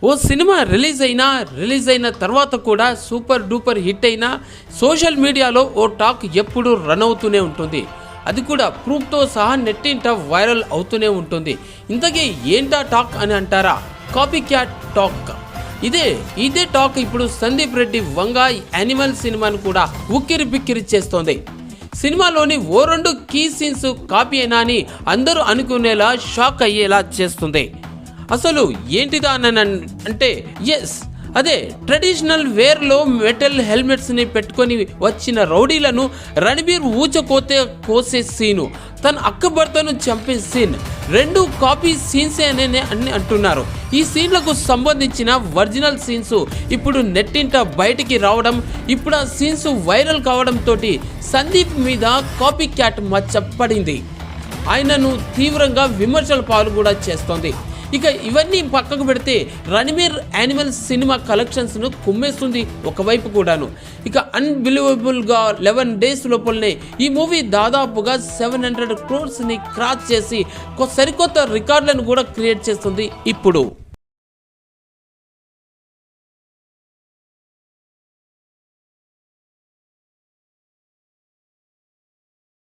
ఓ cinema release అయిన తర్వాత కూడా సూపర్ డూపర్ హిట్ అయినా సోషల్ మీడియాలో ఓ టాక్ ఎప్పుడూ రన్ అవుతూనే ఉంటుంది. అది కూడా ప్రూఫ్తో సహా నెట్టింట వైరల్ అవుతూనే ఉంటుంది. ఇంతకీ ఏంటా టాక్ అని అంటారా? Copy cat talk. ఇదే టాక్ ఇప్పుడు సందీప్ రెడ్డి వంగ యానిమల్ సినిమాను కూడా ఉక్కిరి బిక్కిరి చేస్తోంది. సినిమాలోని ఓ 2 కీ సీన్స్ కాపీ అయినా అని అందరూ అనుకునేలా షాక్ అయ్యేలా చేస్తుంది. అసలు ఏంటిదా అని అంటే అదే ట్రెడిషనల్ వేర్లో మెటల్ హెల్మెట్స్ని పెట్టుకొని వచ్చిన రౌడీలను రణబీర్ కోసే సీను, తన అక్క భర్తను చంపే సీన్ 2 కాపీ సీన్సే అని అంటున్నారు. ఈ సీన్లకు సంబంధించిన ఒరిజినల్ సీన్స్ ఇప్పుడు నెట్టింట బయటికి రావడం, ఇప్పుడు ఆ సీన్స్ వైరల్ కావడంతో సందీప్ మీద కాపీ క్యాట్ మచ్చ పడింది. ఆయనను తీవ్రంగా విమర్శల పాలు కూడా చేస్తోంది. ఇక ఇవన్నీ పక్కకు పెడితే రణబీర్ యానిమల్ సినిమా కలెక్షన్స్ను కుమ్మేస్తుంది ఒకవైపు కూడాను. ఇక అన్బిలీవబుల్గా 11 days లోపలనే ఈ మూవీ దాదాపుగా 700 crores క్రాస్ చేసి సరికొత్త రికార్డులను కూడా క్రియేట్ చేస్తుంది ఇప్పుడు.